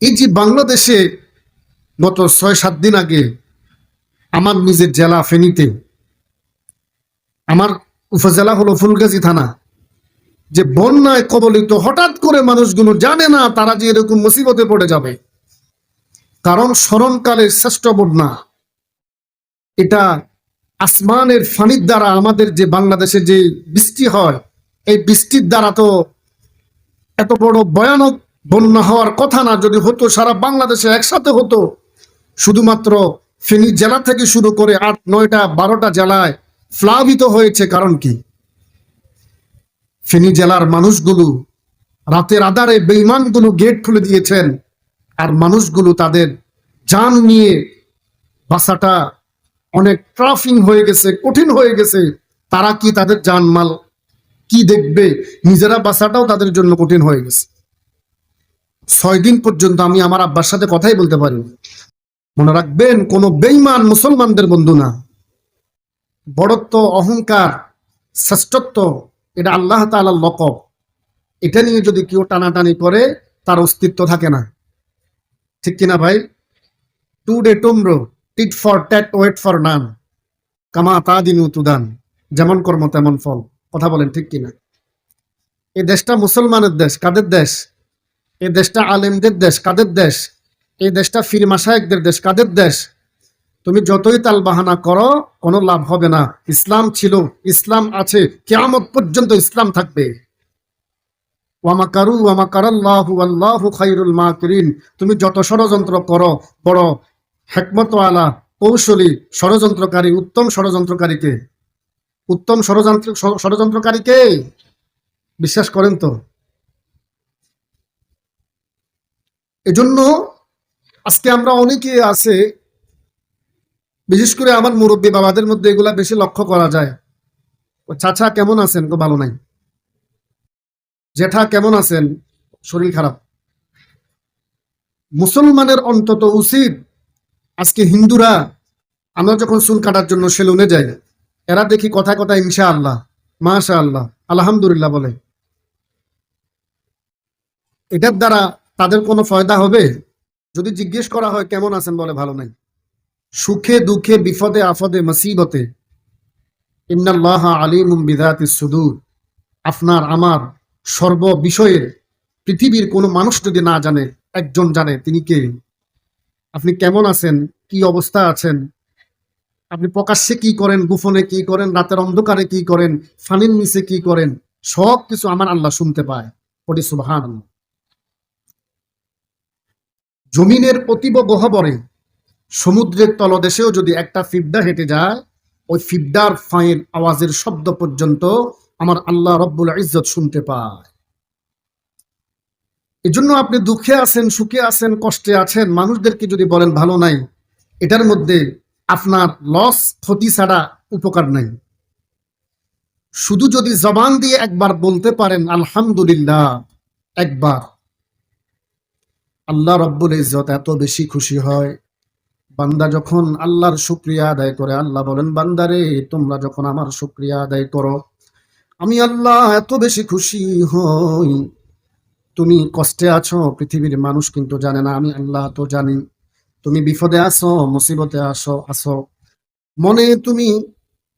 এই যে বাংলাদেশে গত ৬-৭ দিন আগে আমার নিজের জেলা ফেনীতে, আমার উপজেলা হলো ফুলগাজী থানা, যে বন্যায় কবলিত হঠাৎ করে মানুষগুলো জানে না তারা যে এরকম মুসিবতে পড়ে যাবে, কারণ স্মরণকালের শ্রেষ্ঠ বন্যা এটা আসমানের ফানির দ্বারা আমাদের যে বাংলাদেশে যে বৃষ্টি হয়, এই বৃষ্টির দ্বারা তো এত বড় ভয়ানক বন্যা হওয়ার কথা না। যদি হতো সারা বাংলাদেশে একসাথে হতো। শুধুমাত্র ফেনী জেলা থেকে শুরু করে ৮, ৯টা, ১২টা জেলায় প্লাবিত হয়েছে। কারণ কি? ফেনী জেলার মানুষগুলো রাতের আধারে বেঈমানগুলো গেট খুলে দিয়েছেন, আর মানুষগুলো তাদের জান নিয়ে বাসাটা অনেক ট্রাফিং হয়ে গেছে, কঠিন হয়ে গেছে। তারা কি তাদের জানমাল কি দেখবে? নিজেরা বাসাটাও তাদের জন্য কঠিন হয়ে গেছে। ৬ দিন পর্যন্ত আমি আমার আব্বার সাথে কথাই বলতে পারি। মনে রাখবেন, কোন বেঈমান মুসলমানদের বন্ধু না। বড়ত্ব, অহংকার, শ্রেষ্ঠত্ব এটা আল্লাহ তাআলার লকব। এটা নিয়ে যদি কেউ টানাটানি করে তার অস্তিত্ব থাকে না। ঠিক কিনা ভাই? Today tomorrow, tit for tat, wait for none, কামা তা দিনু তুদান। যেমন কর্ম তেমন ফল। কথা বলেন ঠিক কিনা? এই দেশটা মুসলমানের দেশ। কাদের দেশ? এই দেশটা আলেমদের দেশ। কাদের দেশ? এই দেশটা ফির মাশায়েখদের দেশ। কাদের দেশ? তুমি যতই তাল বাহানা করো কোনো লাভ হবে না। ইসলাম ছিল, ইসলাম আছে, কিয়ামত পর্যন্ত ইসলাম থাকবে। ওয়ামাকারু ওয়ামাকারাল্লাহু আল্লাহু খায়রুল মাকিরিন। তুমি যত ষড়যন্ত্র করো, বড় হিকমতওয়ালা, কৌশলী ষড়যন্ত্রকারী, উত্তম ষড়যন্ত্রকারীকে, উত্তম ষড়যন্ত্রকারীকে বিশ্বাস করেন তো? এজন্য আজকে আমরা অনেকে আছে, বিশেষ করে আমার মুরব্বী বাবাদের মধ্যে এগুলা বেশি লক্ষ্য করা যায়। ও চাচা কেমন আছেন? গো ভালো নাই। জেঠা কেমন আছেন? শরীর খারাপ। মুসলমানের অন্তত উচিত, আজকে হিন্দুরা আমরা যখন চুল কাটার জন্য সেলুনে যাই, এরা দেখি কথায় কথায় ইনশাআল্লাহ, মাশাআল্লাহ, আলহামদুলিল্লাহ বলে। এটার দ্বারা তাদের কোনো ফায়দা হবে? যদি জিজ্ঞেস করা হয় কেমন আছেন, বলে ভালো নাই। সুখে দুঃখে, বিপদে আপদে, মুসিবতে ইন্নাল্লাহ আলিমুম বিযাতিস সুদূর। আপনার আমার সর্ব বিষয়ের পৃথিবীর কোনো মানুষ যদি না জানে, একজন জানে। তিনি কে? আপনি কেমন আছেন, কি অবস্থা আছেন, আপনি প্রকাশ্যে কি করেন, গোপনে কি করেন, রাতের অন্ধকারে কি করেন, ফানির নিচে কি করেন, সব কিছু আমার আল্লাহ শুনতে পায়। ওটি সুবহানাল্লাহ। জমিনের অতীব গহ্বরে, সমুদ্রের তলদেশেও যদি একটা ফিবদা হেঁটে যায়, ওই ফিবদার ফাঁয়ের আওয়াজের শব্দ পর্যন্ত আমার আল্লাহ রব্বুল ইজ্জত শুনতে পায়। এজন্য আপনি দুঃখে আছেন, সুখে আছেন, কষ্টে আছেন, মানুষদেরকে যদি বলেন ভালো নাই, এটার মধ্যে আপনার লস, ক্ষতি ছাড়া উপকার নাই। শুধু যদি জবান দিয়ে একবার বলতে পারেন আলহামদুলিল্লাহ, একবার, আল্লাহ রব্বুল ইজ্জত এত বেশি খুশি হয়। বান্দা যখন আল্লাহর শুকরিয়া আদায় করে, আল্লাহ বলেন, বান্দারে তোমরা যখন আমার শুকরিয়া আদায় করো, আমি আল্লাহ এত বেশি খুশি হই। তুমি কষ্টে আছো, পৃথিবীর মানুষ কিন্তু জানে না, আমি আল্লাহ তো জানি। তুমি বিপদে আছো, মুসিবতে আছো, মনে তুমি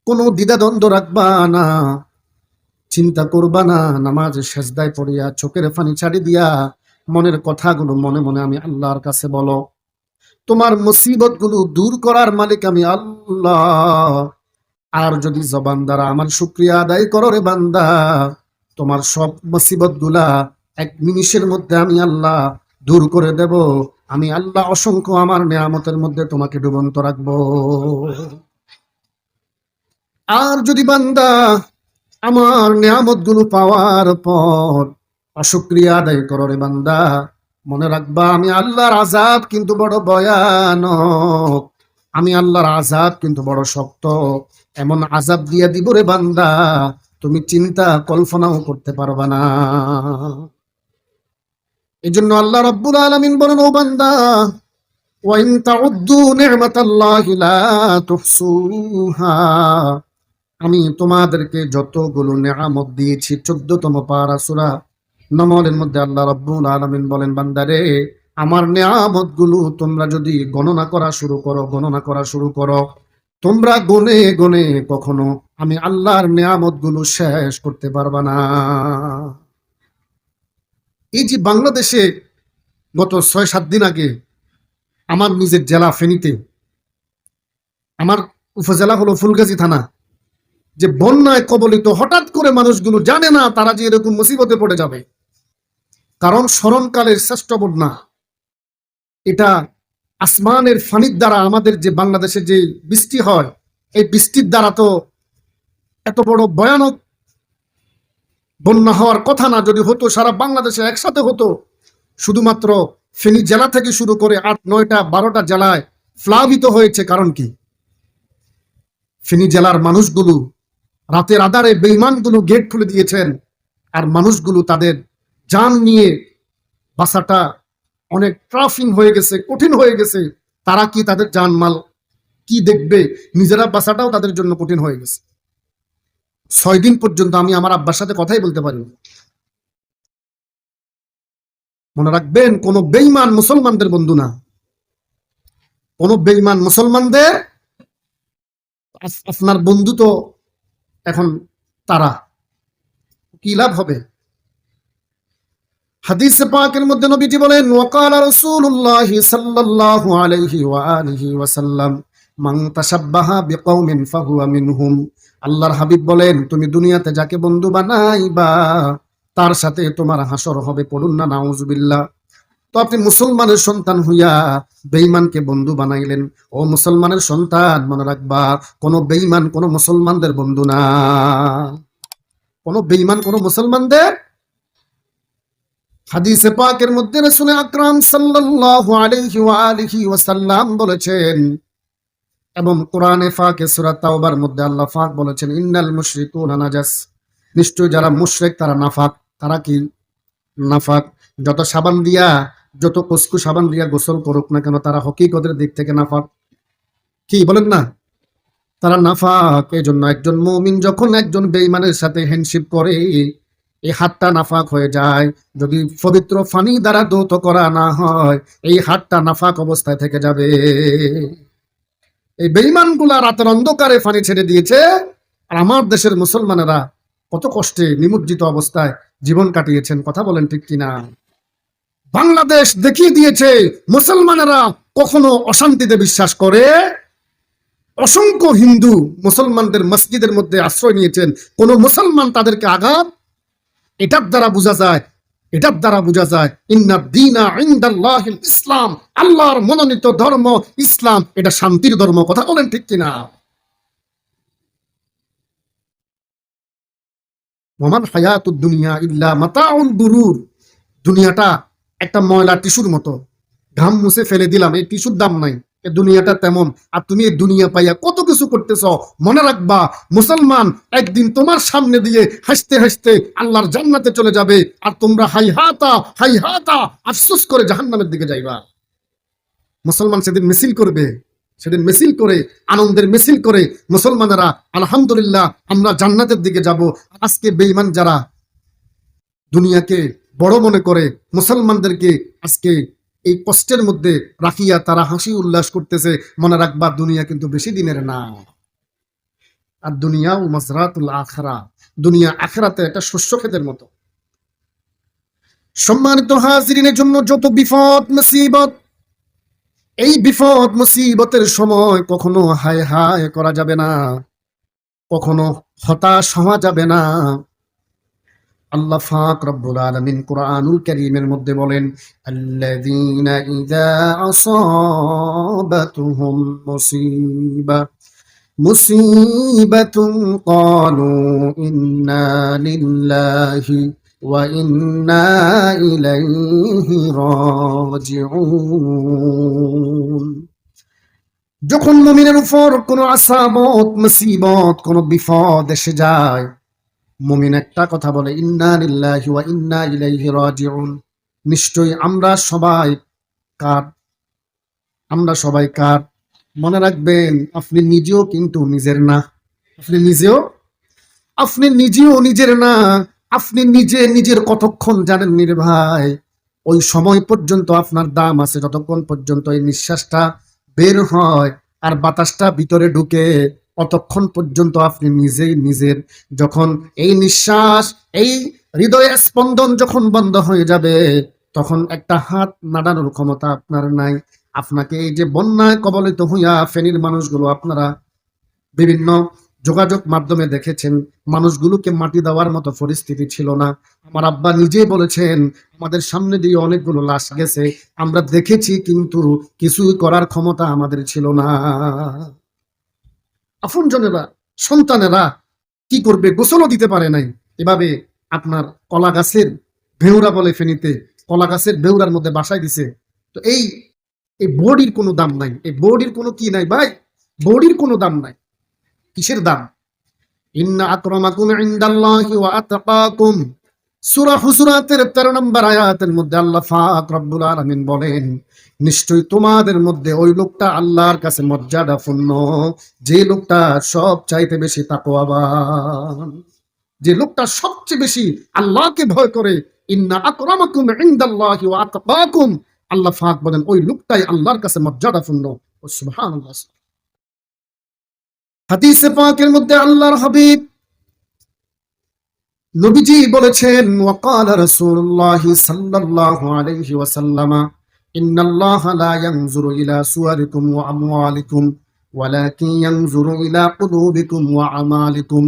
কোনো দ্বিধাদ্বন্দ্ব রাখবা না, চিন্তা করবা না। নামাজ সেজদায় পড়িয়া চোখের পানি ছাড়ি দিয়া মনের কথাগুলো মনে মনে আমি আল্লাহর কাছে বলো। তোমার মুসিবত গুলো দূর করার মালিক আমি আল্লাহ। আর যদি জবান দ্বারা আমার শুকরিয়া আদায় করো রে বান্দা, তোমার সব মুসিবত গুলা ১ নিমিষের মধ্যে আমি আল্লাহ দূর করে দেব। আমি আল্লাহ অসংখ্য আমার নেয়ামতের মধ্যে তোমাকে ডুবন্ত রাখবো। আর যদি বান্দা আমার নেয়ামত গুলো পাওয়ার পর অশুকরিয়া আদায় করো রে বান্দা, মনে রাখবা আমি আল্লাহর আযাব কিন্তু বড় ভয়ানক। আমি আল্লাহর আযাব কিন্তু বড় শক্ত। এমন আযাব দিয়া দিব রে বান্দা, তুমি চিন্তা কল্পনাও করতে পারবা না। এই জন্য আল্লাহ রাব্বুল আলামিন বলেন, ও বান্দা, ওয়া ইন তাউদ্দু নি'মাতাল্লাহি লা তুহসুহা। আমি তোমাদেরকে যতগুলো নেয়ামত দিয়েছি, 14তম পারা সূরা নমলের মধ্যে আল্লাহ রাব্বুল আলামিন বলেন, বান্দারে আমার নেয়ামত গুলো তোমরা যদি গণনা করা শুরু করো, তোমরা গনে গনে কখনো আমি আল্লাহর নেয়ামত গুলো শেষ করতে পারবা না। এই যে বাংলাদেশে গত 6-7 দিন আগে আমার নিজের জেলা ফেনীতে, আমার উপজেলা হলো ফুলগাজী থানা, যে বন্যায় কবলিত হঠাৎ করে মানুষগুলো জানে না তারা যে এরকম মুসিবতে পড়ে যাবে, কারণ স্মরণকালের শ্রেষ্ঠ বন্যা এটা আসমানের ফানির দ্বারা আমাদের যে বাংলাদেশে যে বৃষ্টি হয়, এই বৃষ্টির দ্বারা তো এত বড় ভয়ানক বন্যা হওয়ার কথা না। যদি হতো সারা বাংলাদেশে একসাথে হতো, শুধুমাত্র ফেনী জেলা থেকে শুরু করে 8, 9টা 12টা জেলায় প্লাবিত হয়েছে। কারণ কি? ফেনী জেলার মানুষগুলো রাতের আধারে বেঈমানগুলো গেট খুলে দিয়েছেন, আর মানুষগুলো তাদের জান নিয়ে বাঁচাটা অনেক ট্রাফিং হয়ে গেছে, কঠিন হয়ে গেছে। তারা কি তাদের জানমাল কি দেখবে, নিজেরা বাঁচাটাও তাদের জন্য কঠিন হয়ে গেছে। 6 দিন পর্যন্ত আমি আমার আব্বার সাথে কথাই বলতে পারি। মনে রাখবেন, কোন বেঈমান মুসলমানদের বন্ধু না। কোন বেঈমান মুসলমানদের আপনার বন্ধু তো এখন তারা, কি লাভ হবে? হাদিসে পাকের মধ্যে নবীজি বলেন, ওয়াকালা রাসূলুল্লাহ সাল্লাল্লাহু আলাইহি ওয়া আলিহি ওয়াসাল্লাম, মান তাশাব্বাহা বিকওমিন ফাহুয়া মিনহুম। আল্লাহর হাবিব বলেন, তুমি দুনিয়াতে যাকে বন্ধু বানাইবা তার সাথে তোমার হাসর হবে। পড়ুন না নাউজুবিল্লাহ। তো আপনি মুসলমানের সন্তান হইয়া বেঈমানকে বন্ধু বানাইলেন। ও মুসলমানের সন্তান, মনে রাখবা, কোন বেঈমান কোন মুসলমানদের বন্ধু না। কোন বেঈমান কোন মুসলমানদের। হাদিসে পাকের মধ্যে রাসূল আকরাম সাল্লাল্লাহু আলাইহি ওয়া আলিহি ওয়াসাল্লাম বলেছেন, এবং কোরআনে পাকে সূরা তাওবার মধ্যে আল্লাহ পাক বলেছেন, ইন্নাল মুশরিকুনা নাজাস। নিশ্চয় যারা মুশরিক তারা নাফাক। তারা কি? নাফাক। যত সাবান দিয়া, যত কুসকু সাবান দিয়া গোসল করুক না কেন, তারা হকিকতের দিক থেকে নাফাক। কি বলেন না? তারা নাফাক। এই জন্য একজন মুমিন যখন একজন বেঈমানের সাথে হ্যান্ডশিপ করে, এই হাতটা নাফাক হয়ে যায়। যদি পবিত্র পানি দ্বারা ধৌত করা না হয়, এই হাতটা নাফাক অবস্থায় থেকে যাবে। এই বেঈমানগুলা রাতের অন্ধকারে পানি ছেড়ে দিয়েছে, আর আমার দেশের মুসলমানেরা কত কষ্টে নিমজ্জিত অবস্থায় জীবন কাটিয়েছেন। কথা বলেন ঠিক কিনা? বাংলাদেশ দেখিয়ে দিয়েছে মুসলমানেরা কখনো অশান্তিতে বিশ্বাস করে। অসংখ্য হিন্দু মুসলমানদের মসজিদের মধ্যে আশ্রয় নিয়েছেন, কোন মুসলমান তাদেরকে আঘাত। এটার দ্বারা বোঝা যায় ইন্নাদ দীনা ইনদাল্লাহিল ইসলাম। আল্লাহর মনোনীত ধর্ম ইসলাম, এটা শান্তির ধর্ম। কথা বলেন ঠিক কিনা? ওয়ামাল হায়াতুদ দুনিয়া ইল্লা মাতাউল গুরুর। দুনিয়াটা একটা ময়লা টিস্যুর মতো, ঘাম মুছে ফেলে দিলাম, এই টিস্যুর দাম নাই। এই দুনিয়াটা তেমন। আর তুমি এই দুনিয়া পাইয়া কত কিছু করতেছ। মনে রাখবা, মুসলমান একদিন তোমার সামনে দিয়ে হাসতে হাসতে আল্লাহর জান্নাতে চলে যাবে, আর তোমরা হাইহাতা আফসোস করে জাহান্নামের দিকে যাইবা। মুসলমান সেদিন মিছিল করবে, সেদিন মিছিল করে, আনন্দের মিছিল করে মুসলমানেরা আলহামদুলিল্লাহ আমরা জান্নাতের দিকে যাব। আজকে বেঈমান যারা দুনিয়াকে বড় মনে করে মুসলমানদেরকে আজকে এই কষ্টের মধ্যে রাখিয়া তারা হাসি উল্লাস করতেছে, মনে রাখবা দুনিয়া কিন্তু বেশি দিনের না। আর দুনিয়া ও মাজরাতুল আখিরা, দুনিয়া আখিরাতে একটা শস্য ক্ষেতের মতো। সম্মানিত হাজিরিনের জন্য যত বিপদ মুসিবত, এই বিপদ মুসিবতের সময় কখনো হায় হায় করা যাবে না, কখনো হতাশ হওয়া যাবে না। আল্লাহ পাক রব্বুল আলামিন কুরআনুল কারীমের মধ্যে বলেন, আল্লাযীনা ইযা আসাবাতুহুম মুসিবাতুন ক্বালু ইন্না লিল্লাহি ওয়া ইন্না ইলাইহি রাজিউন। যখন মুমিনের উপর কোনো আসাবত, মুসিবত, কোনো বিপদ এসে যায়, মুমিন একটা কথা বলে, ইন্না লিল্লাহি ওয়া ইন্না ইলাইহি রাজিউন। নিশ্চয়ই আমরা সবাই কার? আমরা সবাই কার? মনে রাখবেন, আপনি নিজেও কিন্তু নিজের না। আপনি নিজেও নিজের না। আপনি নিজে নিজের কতক্ষণ জানেন নি রে ভাই? ওই সময় পর্যন্ত আপনার দাম আছে, যতক্ষণ পর্যন্ত এই নিঃশ্বাসটা বের হয় আর বাতাসটা ভিতরে ঢুকে, অতক্ষণ পর্যন্ত আপনি নিজেই নিজের, যখন এই নিঃশ্বাস, এই হৃদয়ের স্পন্দন যখন বন্ধ হয়ে যাবে, তখন একটা হাত নাড়ানোর ক্ষমতা আপনার নাই। আপনাকে এই যে বন্যায় কবলিত হইয়া ফেনীর মানুষগুলো, আপনারা বিভিন্ন যোগাযোগ মাধ্যমে দেখেছেন, মানুষগুলোকে মাটি দেওয়ার মতো পরিস্থিতি ছিল না। আমার আব্বা নিজেই বলেছেন, আমাদের সামনে দিয়ে অনেকগুলো লাশ গেছে, আমরা দেখেছি, কিন্তু কিছুই করার ক্ষমতা আমাদের ছিল না। আপনজনেরা, সন্তানেরা কি করবে, গোসলও দিতে পারে নাই। এভাবে আপনার কলা গাছের বেউরা বলে ফেনীতে, কলা গাছের বেউরার মধ্যে বাসায় দিছে। তো এই এই বডির কোনো দাম নাই, এই বডির কোনো কি নাই ভাই, বডির কোনো দাম নাই। কিসের দাম? ইন্না আকরামাকুম ইনদাল্লাহি ওয়া আতকাকুম, সূরা হুজুরাতের 13 নম্বর আয়াতের মধ্যে আল্লাহ পাক রব্বুল আলামিন বলেন, নিশ্চয়ই তোমাদের মধ্যে ওই লোকটা আল্লাহর কাছে মর্যাদাপূর্ণ, যে লোকটা সব চাইতে বেশি তাকওয়াবান, যে লোকটা সবচেয়ে বেশি আল্লাহকে ভয় করে। ইন্না আকরামাকুম ইনদাল্লাহি ওয়া আতকাকুম, আল্লাহ পাক বলেন ওই লোকটাই আল্লাহর কাছে মর্যাদাপূর্ণ। সুবহানাল্লাহ। হাদিসে পাকের মধ্যে আল্লাহর হাবিব নবীজি বলেছেন, ওয়াকালা রাসূলুল্লাহ সাল্লাল্লাহু আলাইহি ওয়াসাল্লাম, ইন্নাল্লাহা লা ইয়ানজুরু ইলা সুওয়ারিকুম ওয়া আমওয়ালিকুম ওয়ালাকিন ইয়ানজুরু ইলা কুলুবিকুম ওয়া আমালিকুম।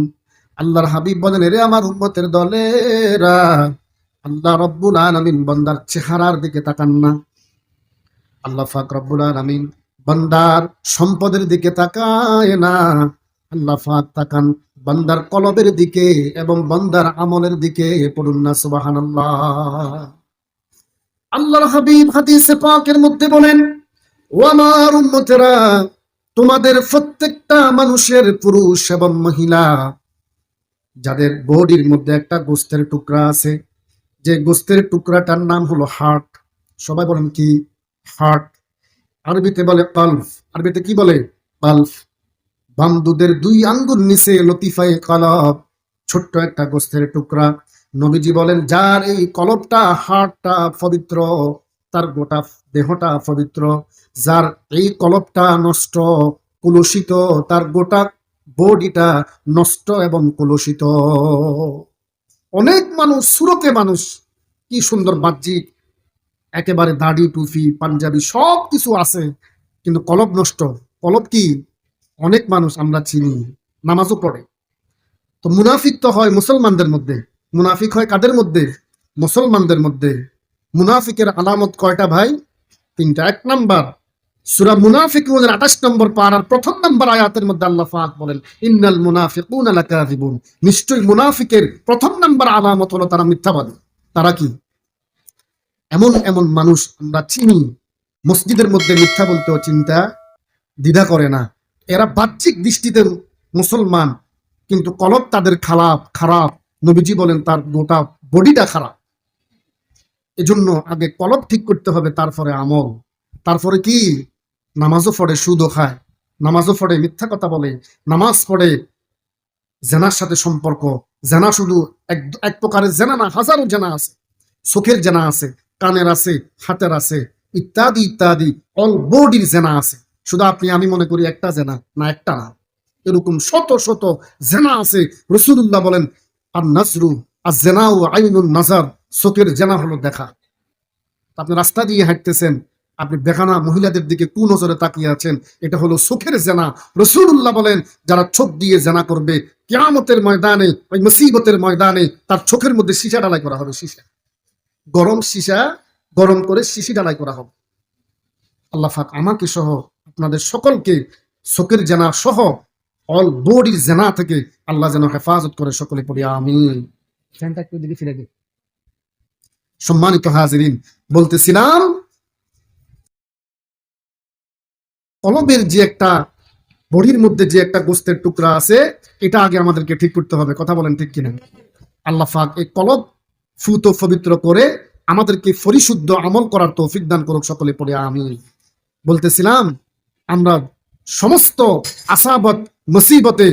আল্লাহর হাবিব বলেন, রে আমার উম্মতের দলেরা, আল্লাহ রাব্বুল আলামিন বান্দার চেহারার দিকে তাকান না। আল্লাহ পাক রব্বুল আলামিন বান্দার সম্পদের দিকে তাকায় না। আল্লাহ পাক তাকান বান্দার কলবের দিকে এবং বান্দার আমলের দিকে। পড়ুন না সুবহানাল্লাহ। আল্লাহর হাবিব হাদিসে পাকের মধ্যে বলেন, ও আমার উম্মতেরা, তোমাদের প্রত্যেকটা মানুষের, পুরুষ এবং মহিলা, যাদের বডির মধ্যে একটা গোস্তের টুকরা আছে, যে গোস্তের টুকরাটার নাম হলো হার্ট। সবাই বলেন কি? হার্ট। আরবিতে বলে কলব। আরবিতে কি বলে? কলব। বামদুদের 2 আঙ্গুল নিচে লতিফায়ে কলব, ছোট্ট একটা গোস্তের টুকরা। নবীজি বলেন, যার এই কলবটা, হার্টটা পবিত্র, তার গোটা দেহটা পবিত্র। যার এই কলবটা নষ্ট, কলুষিত, তার গোটা বডিটা নষ্ট এবং কলুষিত। অনেক মানুষ, সুরতে মানুষ, কি সুন্দর বাহ্যিক, একেবারে দাড়ি টুপি পাঞ্জাবি সব কিছু আছে, কিন্তু কলব নষ্ট। কলব কি? অনেক মানুষ আমরা চিনি, নামাজও পড়ে। তো মুনাফিক তো হয় মুসলমানদের মধ্যে। মুনাফিক হয় কাদের মধ্যে? মুসলমানদের মধ্যে। মুনাফিকের আলামত কয়টা ভাই? 3টা। 1 নাম্বার, সূরা মুনাফিকুনের 28 নম্বর পারার 1ম নম্বর আয়াতের মধ্যে আল্লাহ পাক বলেন, ইন্নাল মুনাফিকুনা লাকাযিবুন, নিশ্চয়ই মুনাফিকের 1ম নম্বর আলামত হলো তারা মিথ্যাবাদী। তারা কি? এমন এমন মানুষ আমরা চিনি, মসজিদের মধ্যে মিথ্যা বলতেও চিন্তা দ্বিধা করে না। এরা বাহ্যিক দৃষ্টিতে মুসলমান, কিন্তু কলব তাদের খারাপ। নবীজি বলেন তার গোটা বডিটা খারাপ। এজন্য আগে কলব ঠিক করতে হবে, তারপরে আমল। তারপরে কি? নামাজও পড়ে, সুদও খায়, নামাজও পড়ে, মিথ্যা কথা বলে, নামাজ পড়ে, জেনার সাথে সম্পর্ক। জেনা শুধু এক প্রকারের জেনা না, হাজারো জেনা আছে। চোখের জেনা আছে, কানের আছে, হাতের আছে, ইত্যাদি ইত্যাদি, অল বডির জেনা আছে। শুধু আপনি আমি মনে করি একটা জেনা না, একটা না, এরকম শত শত জেনা আছে। রাসূলুল্লাহ বলেন, আর নাজরু আর জেনাউ আইনুন নাজার, চোখের জেনা হলো দেখা। আপনি রাস্তা দিয়ে হাঁটতেছেন, আপনি বেগানা মহিলাদের দিকে কোন নজরে তাকিয়ে আছেন, এটা হলো চোখের জেনা। রাসূলুল্লাহ বলেন, যারা চোখ দিয়ে জেনা করবে, কিয়ামতের ময়দানে, ওই মুসিবতের ময়দানে, তার চোখের মধ্যে সীসা ঢালাই করা হবে। সীসা, গরম সীসা, গরম করে শিশি ঢালাই করা হবে। আল্লাহ পাক আমাকে সহ আপনাদের সকলকে চোখের জেনা সহ অল বডির জেনা থেকে আল্লাহ যেন হেফাজত করে। সকলে পড়ি আমিন। ফ্যানটা একটু দিকে ফিরে দিই। সম্মানিত হাজিরিন, বলতেছিলাম, কলবের যে একটা, বডির মধ্যে যে একটা গোস্তের টুকরা আছে, এটা আগে আমাদেরকে ঠিক করতে হবে। কথা বলেন ঠিক কিনা? আল্লাহ পাক এই কলব ফুত পবিত্র করে আমাদেরকে পরিশুদ্ধ আমল করার তৌফিক দান করুক। সকলে পড়ে আমিন। বলতেছিলাম, আমরা সমস্ত আসাবত মুসিবতে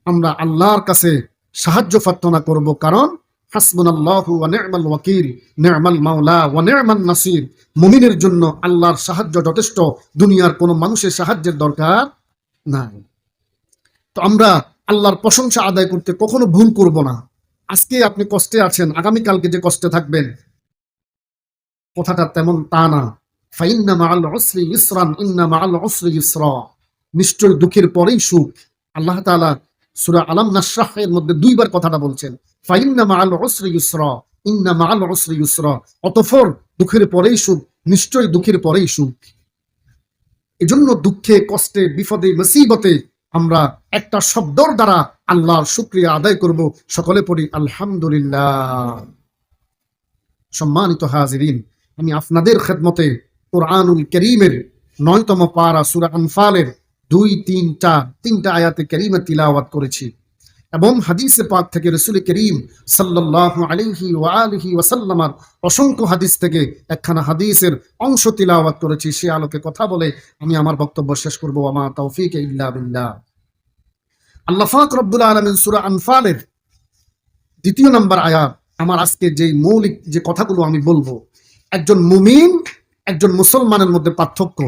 আমরা আল্লাহর কাছে সাহায্য প্রার্থনা করব, কারণ হাসবুনাল্লাহু ওয়া নি'মাল ওয়াকিল, নি'মাল মাওলা ওয়া নি'মান নাসির। মুমিনের জন্য আল্লাহর সাহায্য যথেষ্ট, দুনিয়ার কোনো মানুষের সাহায্যের দরকার নাই। তো আমরা আল্লাহর প্রশংসা আদায় করতে কখনো ভুল করব না। আজকে আপনি কষ্টে আছেন, আগামীকালকে যে কষ্টে থাকবেন, কথাটা তেমন তা না। ফাইন্না মাআল উসরি ইসরান, ইন্না মাআল উসরি ইসরা। নিশ্চয় দুঃখের পরেই সুখ। আল্লাহ তাআলা সূরা আলাম নাশরাহ এর মধ্যে দুইবার কথাটা বলছেন, ফাইন্না মাআল উসরি ইসরা, ইন্না মাআল উসরি ইসরা। অতঃপর দুঃখের পরেই সুখ, নিশ্চয় দুঃখের পরেই সুখ। এজন্য দুঃখে, কষ্টে, বিপদে, মুসিবতে আমরা একটা শব্দর দ্বারা আল্লাহর শুকরিয়া আদায় করব। সকলে পড়ি আলহামদুলিল্লাহ। সম্মানিত হাজিরিন, আমি আপনাদের খেদমতে কুরআনুল কারীমের ৯তম পারা সূরা আনফালের ২, ৩, ৪ তিনটা আয়াতে কারীমা তিলাওয়াত করেছি এবং হাদিসে পাক থেকে রাসূল করিম সাল্লাল্লাহু আলাইহি ওয়া আলিহি ওয়াসাল্লামের অসংখ্য হাদিস থেকে একখানা হাদিসের অংশ তিলাওয়াত করেছি। সে আলোকে কথা বলে আমি আমার বক্তব্য শেষ করব। ওয়া মা তাওফীক ইল্লা বিল্লাহ। আল্লাহ পাক রব্বুল আলামিন সূরা আনফালের ২য় নম্বর আয়াত, আমার আজকে যে মৌলিক যে কথাগুলো আমি বলবো, একজন মুমিন, একজন মুসলমানের মধ্যে পার্থক্য।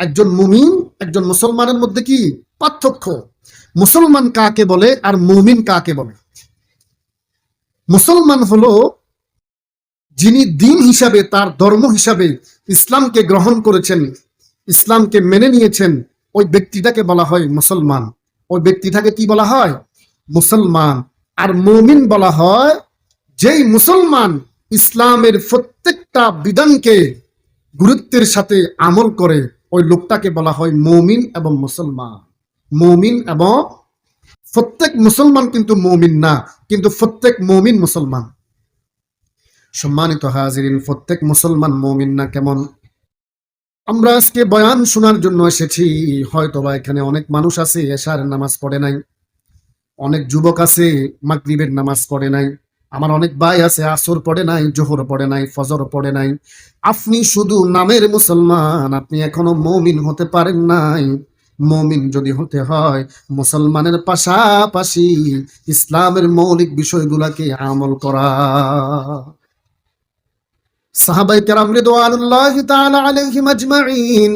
একজন মুমিন, একজন মুসলমানের মধ্যে কি পার্থক্য? মুসলমান কাকে বলে আর মুমিন কাকে বলে? মুসলমান হলো যিনি দিন হিসাবে, তার ধর্ম হিসাবে ইসলামকে গ্রহণ করেছেন, ইসলামকে মেনে নিয়েছেন, ওই ব্যক্তিটাকে বলা হয় মুসলমান। ওই ব্যক্তিটাকে কি বলা হয়? মুসলমান। আর মুমিন বলা হয় যেই মুসলমান ইসলামের প্রত্যেকটা বিধানকে গুরুত্বের সাথে আমল করে, ওই লোকটাকে বলা হয় মুমিন এবং মুসলমান। মুমিন এবং প্রত্যেক মুসলমান কিন্তু মুমিন না, কিন্তু প্রত্যেক মুমিন মুসলমান। সম্মানিত হাজিরিন, প্রত্যেক মুসলমান মুমিন না কেমন? আমরা আজকে বয়ান শোনার জন্য এসেছি। হয়তোবা এখানে অনেক মানুষ আছে এশার নামাজ পড়ে নাই, অনেক যুবক আছে মাগরিবের নামাজ পড়ে নাই, আমার অনেক ভাই আছে আসর পড়ে নাই, জোহর পড়ে নাই, ফজর পড়ে নাই। আপনি শুধু নামের মুসলমান, আপনি এখনো মুমিন হতে পারেন নাই। মুমিন যদি হতে হয়, মুসলমানের পাশাপাশি ইসলামের মৌলিক বিষয়গুলোকে আমল করা। সাহাবায়ে কেরাম রিদওয়ানুল্লাহি তাআলা আলাইহিম আজমাইন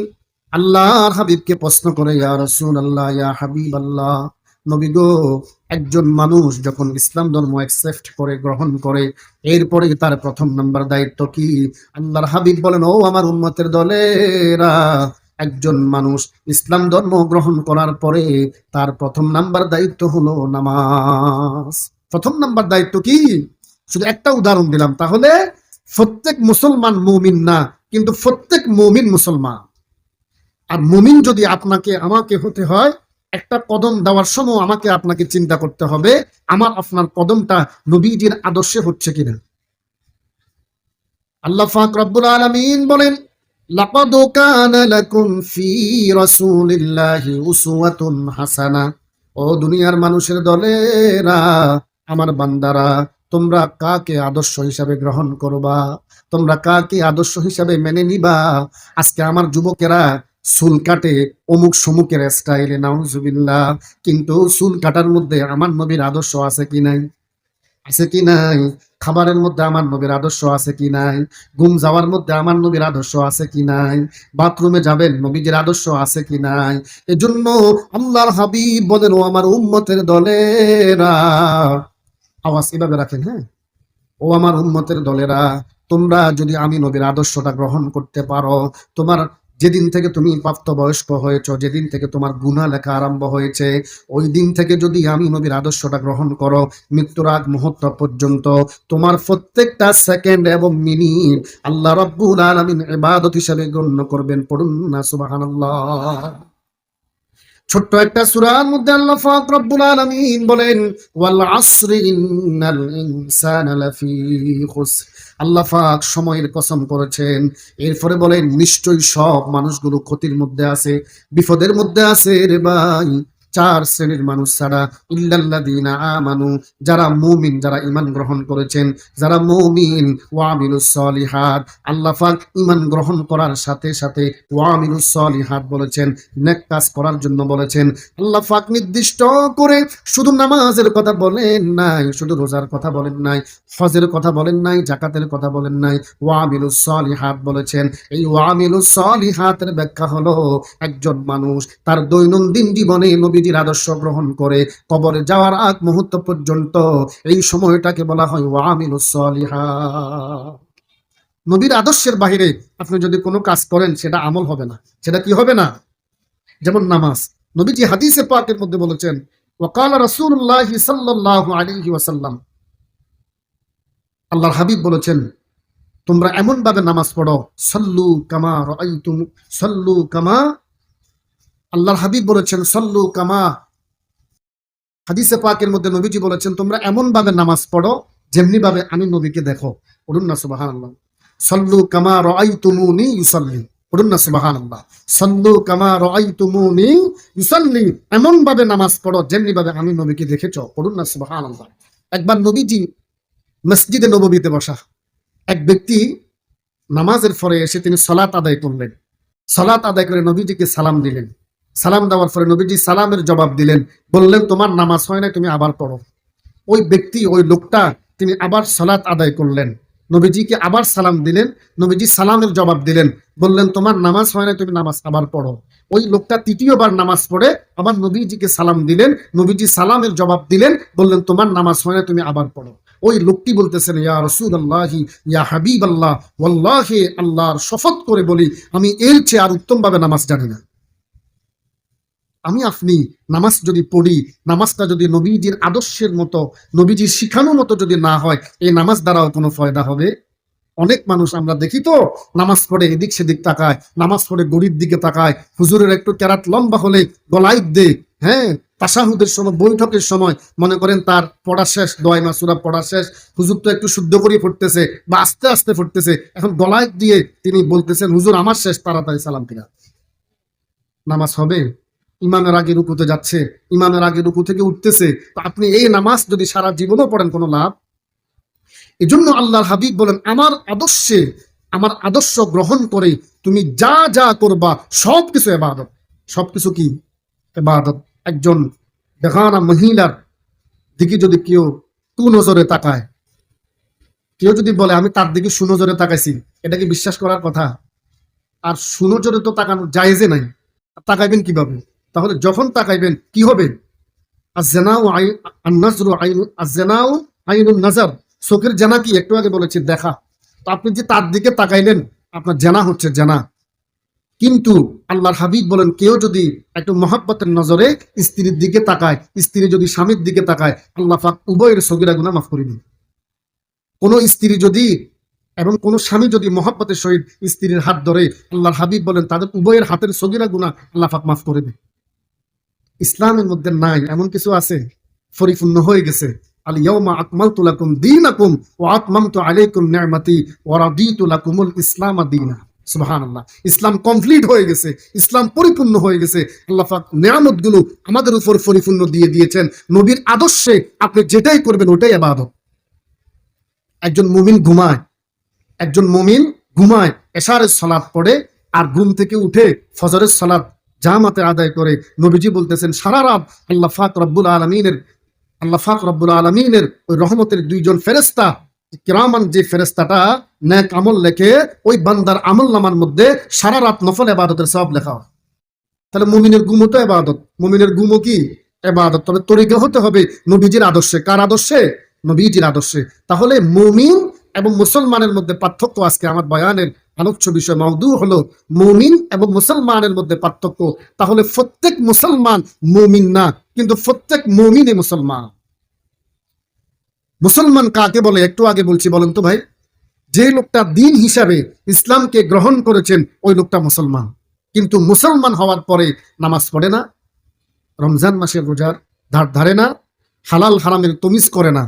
আল্লাহর হাবিবকে প্রশ্ন করে, ইয়া রাসূলুল্লাহ, ইয়া হাবিবাল্লাহ, নবী গো, একজন মানুষ যখন ইসলাম ধর্ম অ্যাকসেপ্ট করে, গ্রহণ করে, এরপরে তার প্রথম নাম্বার দায়িত্ব কি? আল্লাহর হাবিব বলেন, ও আমার উম্মতের দলেরা, একজন মানুষ ইসলাম ধর্ম গ্রহণ করার পরে তার প্রথম নাম্বার দায়িত্ব হলো নামাজ। প্রথম নাম্বার দায়িত্ব কি? শুধু একটা উদাহরণ দিলাম। তাহলে প্রত্যেক মুসলমান মুমিন না, কিন্তু প্রত্যেক মুমিন মুসলমান। আর মুমিন যদি আপনাকে আমাকে হতে হয়, একটা কদম দেওয়ার সময় আমাকে আপনাকে চিন্তা করতে হবে, আমার আপনার কদমটা নবীজির আদর্শে হচ্ছে কিনা। আল্লাহ পাক রব্বুল আলামিন বলেন, লাকাদ কানা লাকুম ফি রাসূলিল্লাহি উসওয়াতুন হাসানাহ। ও দুনিয়ার মানুষের দলেরা, আমার বান্দারা, তোমরা কাকে আদর্শ হিসাবে গ্রহণ করবা? তোমরা কাকে আদর্শ হিসাবে মেনে নিবা? আজকে আমার যুবকেরা চুল কাটে অমুক সমুকের স্টাইলে, নাউজুবিল্লাহ, কিন্তু চুল কাটার মধ্যে আমার নবীর আদর্শ আছে কি নাই? আছে কি নাই? খাবারের মধ্যে আমার নবীর আদর্শ আছে কি নাই? ঘুম যাওয়ার মধ্যে আমার নবীর আদর্শ আছে কি নাই? বাথরুমে যাবেন, নবীজির আদর্শ আছে কি নাই? এজন্য আল্লাহর হাবিব বলেন, ও আমার উম্মতের দলেরা, আওয়াজ এভাবে রাখেন, হ্যাঁ, ও আমার উম্মতের দলেরা, তোমরা যদি আমি নবীর আদর্শটা গ্রহণ করতে পারো, তোমার যেদিন থেকে তুমি প্রাপ্তবয়স্ক হয়েছো, যেদিন থেকে তোমার গুনাহ লেখা আরম্ভ হয়েছে, ওই দিন থেকে যদি আমি নবীর আদর্শটা গ্রহণ করো, মৃত্যুর আগ মুহূর্ত পর্যন্ত তোমার প্রত্যেকটা সেকেন্ড এবং মিনিট আল্লাহ রাব্বুল আলামিন ইবাদত হিসেবে গণ্য করবেন। পড়ুন না সুবহানাল্লাহ। ছোট্ট একটা সূরার মধ্যে আল্লাহ পাক রব্বুল আলামিন বলেন, ওয়াল আসরি ইন্নাল ইনসানা লাফি খুসর। আল্লাহ পাক সময়ের কসম করেছেন, এরপরে বলেন, নিশ্চয়ই সব মানুষগুলো ক্ষতির মধ্যে আছে, বিপদের মধ্যে আছে রে ভাই। চার শ্রেণীর মানুষ ছাড়া, ইল্লাল্লাযীনা আমানু, যারা মুমিন, যারা ঈমান গ্রহণ করেছেন, যারা মুমিন, ওয়া আমিলুস সলিহাত, আল্লাহ পাক ঈমান গ্রহণ করার সাথে সাথে ওয়া আমিলুস সলিহাত বলেছেন, নেক কাজ করার জন্য বলেছেন। আল্লাহ পাক নির্দিষ্ট করে শুধু নামাজের কথা বলেন নাই, শুধু রোজার কথা বলেন নাই, হজের কথা বলেন নাই, যাকাতের কথা বলেন নাই, ওয়া আমিলুস সলিহাত বলেছেন। এই ওয়া আমিলুস সলিহাতের ব্যাখ্যা হলো একজন মানুষ তার দৈনন্দিন জীবনে নবীজির আদর্শ গ্রহণ করে কবরে যাওয়ার আগ মুহূর্ত পর্যন্ত, এই সময়টাকে বলা হয় ওয়া আমিলুস সলিহাত। নবীর আদর্শের বাহিরে আপনি যদি কোনো কাজ করেন সেটা আমল হবে না। সেটা কি হবে না? যেমন নামাজ, নবীজি হাদিসে পাকের মধ্যে বলেছেন, ওয়াকালা রাসূলুল্লাহ সাল্লাল্লাহু আলাইহি ওয়াসাল্লাম, আল্লাহর হাবিব বলেছেন, তোমরা এমন ভাবে নামাজ পড়ো, সাল্লু কামা রাআইতুম, সাল্লু কামা, আল্লাহর হাবিব বলেছেন সাল্লু কামা, হাদিসে পাকের মধ্যে নবীজি বলেছেন তোমরা এমন ভাবে নামাজ পড়ো যেমনি ভাবে আমি নবীকে দেখো। পড়ুন না সুবহানাল্লাহ। সাল্লু কামা রাআইতুমুনি ইউসাল্লি, পড়ুন না সুবহানাল্লাহ। সাল্লু কামা রাআইতুমুনি ইউসাল্লি, এমন ভাবে নামাজ পড়ো যেমনি ভাবে আমি নবীকে দেখেছো। পড়ুন না সুবহানাল্লাহ। একবার নবীজি মসজিদে নববীতে বসা, এক ব্যক্তি নামাজের পরে এসে তিনি সালাত আদায় করলেন। সালাত আদায় করে নবীজিকে সালাম দিলেন। সালাম দেওয়ার পরে নবীজি সালামের জবাব দিলেন, বললেন তোমার নামাজ হয় না, তুমি আবার পড়ো। ওই ব্যক্তি, ওই লোকটা, তিনি আবার সালাত আদায় করলেন, নবীজিকে আবার সালাম দিলেন, নবীজি সালামের জবাব দিলেন, বললেন তোমার নামাজ হয় না, তুমি নামাজ আবার পড়ো। ওই লোকটা তৃতীয়বার নামাজ পড়ে আবার নবীজিকে সালাম দিলেন, নবীজি সালামের জবাব দিলেন, বললেন তোমার নামাজ হয় না, তুমি আবার পড়ো। ওই লোকটি বলতেছেন, ইয়া রাসূলুল্লাহি, ইয়া হাবিবাল্লাহ, ওয়াল্লাহি, আল্লাহর শপথ করে বলি আমি এর চেয়ে আর উত্তম ভাবে নামাজ জানি না। আমি আপনি নামাজ যদি পড়ি, নামাজটা যদি নবীজির আদর্শের মতো, নবীজির শিখানোর মতো যদি না হয়, এই নামাজ দ্বারাও কোনো ফায়দা হবে? অনেক মানুষ আমরা দেখি তো নামাজ পড়ে এদিক সেদিক তাকায়, নামাজ পড়ে গড়ির দিকে তাকায়, হুজুরের একটু কেরাত লম্বা হলে গলায় দে, হ্যাঁ, তাশাহুদের সময়, বৈঠকের সময় মনে করেন তার পড়া শেষ, দোয়া মাসুরা পড়া শেষ, হুজুর তো একটু শুদ্ধ করে পড়তেছে বা আস্তে আস্তে পড়তেছে, এখন গলায় দিয়ে তিনি বলতেছেন হুজুর আমার শেষ, তাড়াতাড়ি সালাম ফিরা। নামাজ হবে? ইমামের আগে রুকুতে যাচ্ছে, ইমামের আগে রুকু থেকে উঠতেছে, তো আপনি এই নামাজ যদি সারা জীবনও পড়েন কোনো লাভ? এজন্য আল্লাহর হাবিব বলেন আমার আদর্শে, আমার আদর্শ গ্রহণ করে তুমি যা যা করবা সবকিছু ইবাদত। সবকিছু কি? ইবাদত। একজন বেগানা মহিলার দিকে যদি কেউ কুনজরে তাকায়, কেউ যদি বলে আমি তার দিকে সুনজরে তাকাইছি, এটা কি বিশ্বাস করার কথা? আর সুনজরে তো তাকানো জায়েজে নাই, তাকাইবেন কিভাবে? তাহলে যখন তাকাইবেন কি হবে? চোখের জানা কি? একটু আগে বলেছি দেখা। তো আপনি যে তার দিকে তাকাইলেন, আপনার জানা হচ্ছে জানা। কিন্তু আল্লাহর হাবিব বলেন কেউ যদি একটু মহব্বতের নজরে স্ত্রীর দিকে তাকায়, স্ত্রী যদি স্বামীর দিকে তাকায়, আল্লাহ পাক উভয়ের সগীরা গুনাহ মাফ করে দিন। কোন স্ত্রী যদি এবং কোন স্বামী যদি মহব্বতের সহিত স্ত্রীর হাত ধরে, আল্লাহর হাবিব বলেন তাদের উভয়ের হাতের সগীরা গুনাহ আল্লাহ পাক মাফ করে দেন। ইসলামের মধ্যে নাই এমন কিছু আছে? পরিপূর্ণ হয়ে গেছে। আল ইয়াউমা আকমালতু লাকুম দীনাকুম ওয়া আতমামতু আলাইকুম নি'মাতি ওয়া রাদিতু লাকুমুল ইসলাম দীনা। সুবহানাল্লাহ। ইসলাম কমপ্লিট হয়ে গেছে, ইসলাম পরিপূর্ণ হয়ে গেছে। আল্লাহ পাক নিয়ামতগুলো আমাদের উপর পরিপূর্ণ দিয়ে দিয়েছেন। নবীর আদর্শে আপনি যেটাই করবেন ওটাই ইবাদত। একজন মুমিন ঘুমায়, একজন মুমিন ঘুমায়, এশারের সালাত পড়ে আর ঘুম থেকে উঠে ফজরের সালাত জামাতে আদায় করে। নবীজি বলতেছেন সারা রাত আল্লাহ পাক রব্বুল আলামিনের ওই রহমতের দুইজন ফেরেশতা কিরামান, যে ফেরেশতাটা নেক আমল লেখে, ওই বান্দার আমলনামার মধ্যে সারা রাত নফল ইবাদতের সওয়াব লেখা হয়। তাহলে মুমিনের ঘুমও তো ইবাদত, মুমিনের ঘুমও কি ইবাদত। তবে তরিকা হতে হবে নবীজির আদর্শে। কার আদর্শে? নবীজির আদর্শে। তাহলে মুমিন এবং মুসলমানের মধ্যে পার্থক্য। আজকে আমার বয়ানের আলোচ্য বিষয় মাউদু হলো মুমিন এবং মুসলমানের মধ্যে পার্থক্য। তাহলে প্রত্যেক মুসলমান মুমিন না, কিন্তু প্রত্যেক মুমিনই মুসলমান। মুসলমান কাকে বলে? একটু আগে বলছি, বলেন তো ভাই। যে লোকটা দিন হিসাবে ইসলামকে গ্রহণ করেছেন ওই লোকটা মুসলমান। কিন্তু মুসলমান হওয়ার পরে নামাজ পড়ে না, রমজান মাসের রোজার ধার ধারে না, হালাল হারামের তমিজ করে না,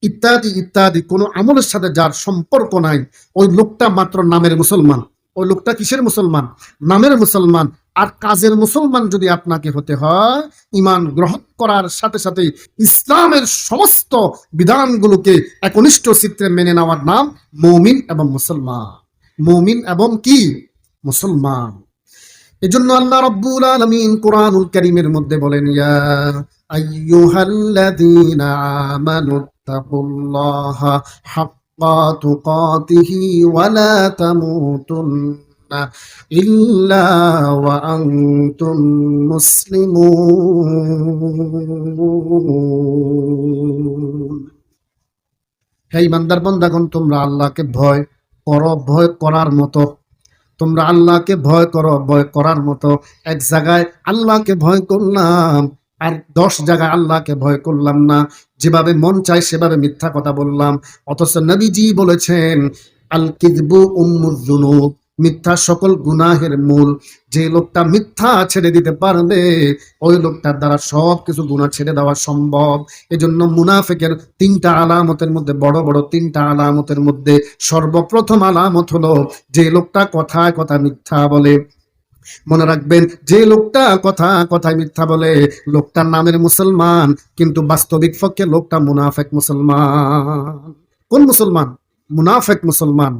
ইত্যাদি ইত্যাদি, কোনো আমলের সাথে যার সম্পর্ক নাই, ওই লোকটা মাত্র নামের মুসলমান। ওই লোকটা কিসের মুসলমান? নামের মুসলমান। আর কাজের মুসলমান যদি আপনাকে হতে হয়, ঈমান গ্রহণ করার সাথে সাথে ইসলামের সমস্ত বিধানগুলোকে একনিষ্ঠ চিত্রে মেনে নেওয়ার নাম মুমিন এবং মুসলমান। মুমিন এবং কি? মুসলমান। এজন্য আল্লাহ রাব্বুল আলামিন কোরআনুল কারীমের মধ্যে বলেন, ইয়া আইয়ুহাল্লাযীনা আমানুত্তাকুল্লাহা হাক্কা তুকাতিহি ওয়া লা তামুতুন্না ইল্লা ওয়া আনতুম মুসলিমুন। হে ইমানদার বান্দাগণ, তোমরা আল্লাহকে ভয় করো, ভয় করার মতো। তোমরা আল্লাহকে ভয় করো, ভয় করার মতো। এক জায়গায় আল্লাহকে ভয় করলাম আর 10 জায়গায় আল্লাহকে ভয় করলাম না। যেভাবে মন চায় সেভাবে মিথ্যা কথা বললাম। অথচ নবীজি বলেছেন, আল কিযবু উম্মুয যুনুব, মিথ্যা সকল গুনাহের মূল। যে লোকটা মিথ্যা ছেড়ে দিতে পারবে, ওই লোকটার দ্বারা সব কিছু গুনাহ ছেড়ে দেওয়া সম্ভব। এজন্য মুনাফিকের 3টা আলামতের মধ্যে, বড় বড় 3টা আলামতের মধ্যে সর্বপ্রথম আলামত হলো যে লোকটা কথায় কথায় মিথ্যা বলে। মনে রাখবেন, যে লোকটা কথায় মিথ্যা বলে, লোকটার নামের মুসলমান, কিন্তু বাস্তবিক পক্ষে লোকটা মুনাফিক মুসলমান। কোন মুসলমান? মুনাফিক মুসলমান।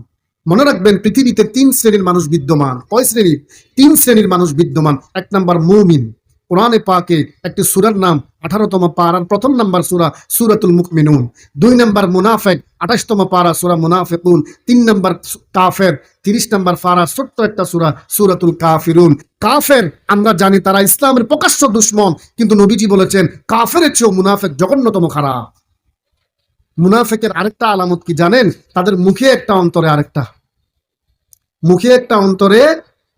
মনে রাখবেন, পৃথিবীতে 3 শ্রেণীর মানুষ বিদ্যমান। কয় শ্রেণীর? 3 শ্রেণীর মানুষ বিদ্যমান। 1 নাম্বার মুমিন। কোরআনে পাকে একটি সূরার নাম 18তম পারার 1ম নাম্বার সূরা সূরাতুল মুমিনুন। 2 নাম্বার মুনাফিক, 28তম পারা সূরা মুনাফিকুন। 3 নাম্বার কাফের, 30 নাম্বার পারা, ছোট্ট একটা সূরা সূরাতুল কাফিরুন। কাফের আমরা জানি তারা ইসলামের প্রকাশ্য দুশমন, কিন্তু নবীজি বলেছেন কাফেরের চেয়েও মুনাফিক জঘন্যতম খারাপ। মুনাফিকের আরেকটা আলামত কি জানেন? তাদের মুখে একটা, অন্তরে আরেকটা। মুখে একটা, অন্তরে,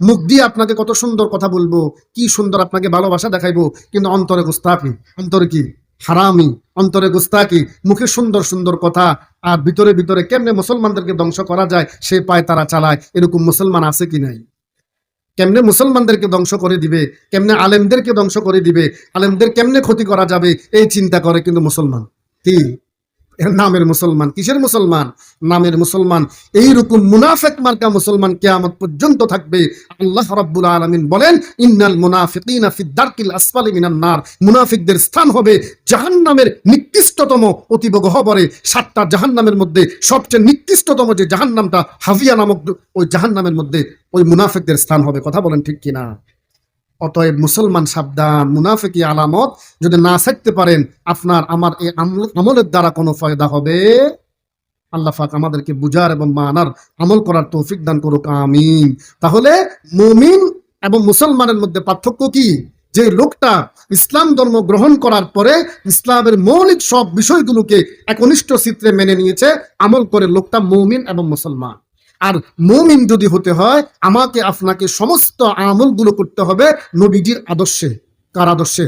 মুখ দিয়ে আপনাকে কত সুন্দর কথা বলবো, কি সুন্দর আপনাকে ভালোবাসা দেখাইবো, কিন্তু অন্তরে গুস্তাখি। অন্তরে কি? হারামি। অন্তরে গুস্তাখি, মুখে সুন্দর সুন্দর কথা, আর ভিতরে ভিতরে কেমনে মুসলমানদেরকে ধ্বংস করা যায় সে পায় তারা চালায়। এরকম মুসলমান আছে কি নাই? কেমনে মুসলমানদেরকে ধ্বংস করে দিবে, কেমনে আলেমদেরকে ধ্বংস করে দিবে, আলেমদের কেমনে ক্ষতি করা যাবে, এই চিন্তা করে কিন্তু মুসলমান। কি? নামের মুসলমান। কিসের মুসলমান? নামের মুসলমান। এইরকম মুনাফিক মার্কা মুসলমান কিয়ামত পর্যন্ত থাকবে। আল্লাহ রাব্বুল আলামিন বলেন, ইন্নাল মুনাফিকিনা ফিদ দারকিল আসফালি মিনান নার। মুনাফিকদের স্থান হবে জাহান্নামের নিকৃষ্টতম অতীব গহ্বরে। 7টা জাহান্নামের মধ্যে সবচেয়ে নিকৃষ্টতম যে জাহান্নামটা হাভিয়া নামক, ওই জাহান্নামের মধ্যে ওই মুনাফিকদের স্থান হবে। কথা বলেন ঠিক কিনা? অতএব মুসলমান সাবধান। মুনাফিকি আলামত যদি না ছাড়তে পারেন, আপনার আমার এই আমলের দ্বারা কোনো ফায়দা হবে? আল্লাহ পাক আমাদেরকে বুঝার এবং মানার, আমল করার তৌফিক দান করুক, আমিন। তাহলে মুমিন এবং মুসলমানের মধ্যে পার্থক্য কি? যে লোকটা ইসলাম ধর্ম গ্রহণ করার পরে ইসলামের মৌলিক সব বিষয়গুলোকে একনিষ্ঠ চিত্রে মেনে নিয়েছে, আমল করে, লোকটা মুমিন এবং মুসলমান। আর মুমিন যদি হতে হয়, আমাকে আপনাকে সমস্ত আমলগুলো করতে হবে নবীজির আদর্শে। কার আদর্শে?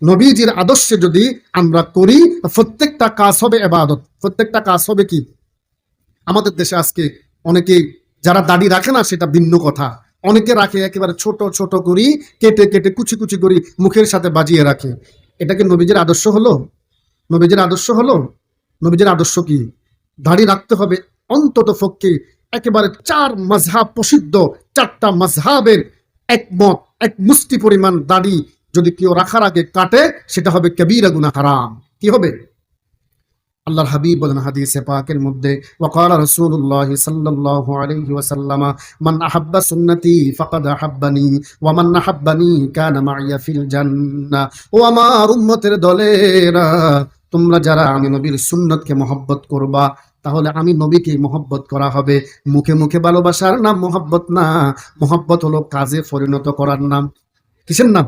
নবীজির আদর্শে যদি আমরা করি, প্রত্যেকটা কাজ হবে ইবাদত। প্রত্যেকটা কাজ হবে কি? আমাদের দেশে আজকে অনেকে যারা দাড়ি রাখে না, সেটা ভিন্ন কথা। অনেকে রাখে একেবারে ছোট ছোট করি, কেটে কেটে কুচি কুচি করি মুখের সাথে বাজিয়ে রাখে। এটা কি নবীজির আদর্শ হলো? নবীজির আদর্শ হলো? নবীজির আদর্শ কি? দাড়ি রাখতে হবে অন্তত পক্ষে একেবারে 4 মাযহাব প্রসিদ্ধ, 4টা মাযহাবের একমত, এক মুষ্টি পরিমাণ দাড়ি যদি কেউ রাখার আগে কাটে, সেটা হবে কবিরা গুনাহ, হারাম। কি হবে? আল্লাহর হাবিব বলেন হাদিসে পাকের মধ্যে, ওয়াকালা রাসূলুল্লাহ সাল্লাল্লাহু আলাইহি ওয়াসাল্লাম, মান আহাব্বা সুন্নতি ফাকাদ আহাব্বানি ওয়া মান আহাব্বানি কানা মাইয়া ফিল জান্নাহ। ও আমার উম্মতের দলেরা, তোমরা যারা আমি নবীর সুন্নতকে মহব্বত করবা, তাহলে আমি নবীকে মহব্বত করা হবে। মুখে মুখে ভালোবাসার নাম মহব্বত না। মহব্বত হলো কাজে পরিণত করার নাম। কিসের নাম?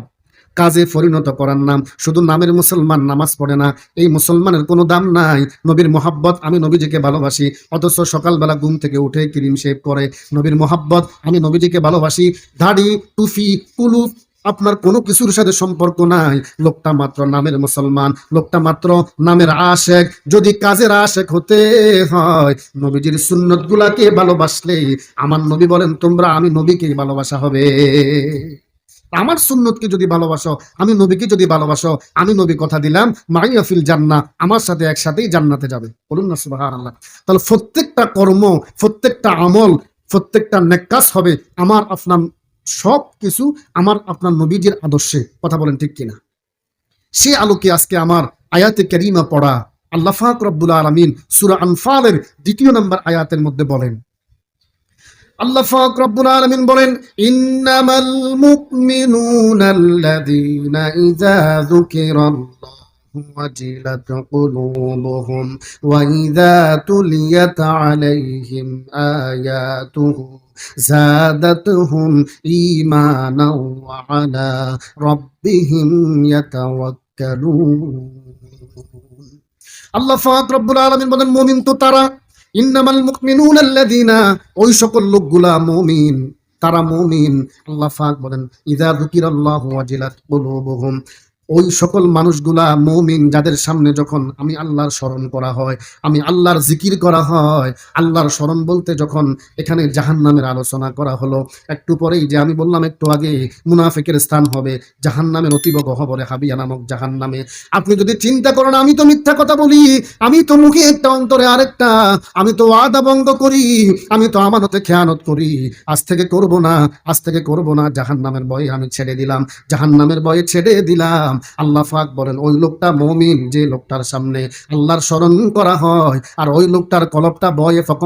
কাজে পরিণত করার নাম। শুধু নামের মুসলমান, নামাজ পড়ে না, এই মুসলমানের কোনো দাম নাই। নবীর মহব্বত, আমি নবীজিকে ভালোবাসি, অথচ সকালবেলা ঘুম থেকে উঠে ক্রিম শেভ করে। নবীর মহব্বত, আমি নবীজিকে ভালোবাসি, দাড়ি, টুপি, কুলুপ, আপনার কোনো কিছুর সাথে সম্পর্ক নাই। লোকটা মাত্র নামের মুসলমান, লোকটা মাত্র নামের আশেক। যদি কাজের আশেক হতে হয়, নবীজির সুন্নত গুলাকে ভালোবাসলে, আমার নবী বলেন তোমরা আমি নবীকে ভালোবাসা হবে। আমার সুন্নতকে যদি ভালোবাসো, আমি নবীকে যদি ভালোবাসো, আমি নবী কথা দিলাম মাইয়া ফিল জান্নাহ, আমার সাথে একসাথেই জান্নাতে যাবে। বলুন না সুবহানাল্লাহ। তাহলে প্রত্যেকটা কর্ম, প্রত্যেকটা আমল প্রত্যেকটা নেক কাজ হবে আমার আপনার, সব কিছু আমার আপনার নবীজির আদর্শে। কথা বলেন ঠিক কিনা? সে আলোকে আজকে আমার আয়াতে কারিমা পড়া। আল্লাহ পাক রব্বুল আলামিন সূরা আনফালের 2 নম্বর আয়াতের মধ্যে বলেন, আল্লাহ পাক রব্বুল আলামিন বলেন, ইন্নামাল মুমিনুনাল্লাযীনা ইযা যুকিরাল্লাহু ওয়াজিলাত কুলুবুহুম ওয়া ইযা তুলিয়াত আলাইহিম আয়াতুহু যাদাতুহুম ঈমানাও ওয়া আলা রাব্বিহিম ইয়াতাওয়াক্কালুন। আল্লাহ পাক রব্বুল আলামিন বলেন, মুমিন তো তারা, ইন্নামাল মুমিনুনা আল্লাযীনা, ওই সকল লোকগুলা মুমিন, তারা মুমিন। আল্লাহ পাক বলেন, ইযা যুকিরাল্লাহু ওয়াজিলাত কুলুবুহুম, ওই সকল মানুষগুলা মুমিন যাদের সামনে যখন আমি আল্লাহর স্মরণ করা হয়, আমি আল্লাহর জিকির করা হয়। আল্লাহর স্মরণ বলতে যখন এখানে জাহান্নামের আলোচনা করা হলো, একটু পরেই যে আমি বললাম একটু আগে, মুনাফিকের স্থান হবে জাহান্নামের অতীব গহ্বরে, হাবিয়া নামক জাহান্নামে। আপনি যদি চিন্তা করেন আমি তো মিথ্যা কথা বলি, আমি তো মুখে একটা অন্তরে আরেকটা, আমি তো ওয়াদা ভঙ্গ করি, আমি তো আমানতে খেয়ানত করি, আজ থেকে করব না, আজ থেকে করব না, জাহান্নামের ভয়ে আমি ছেড়ে দিলাম, জাহান্নামের ভয়ে ছেড়ে দিলাম। আল্লাহ পাক বলেন, ওই লোকটা মুমিন যে লোকটার সামনে আল্লাহর স্মরণ করা হয়, আর ওই লোকটার কলবটা ভয়ে ফকম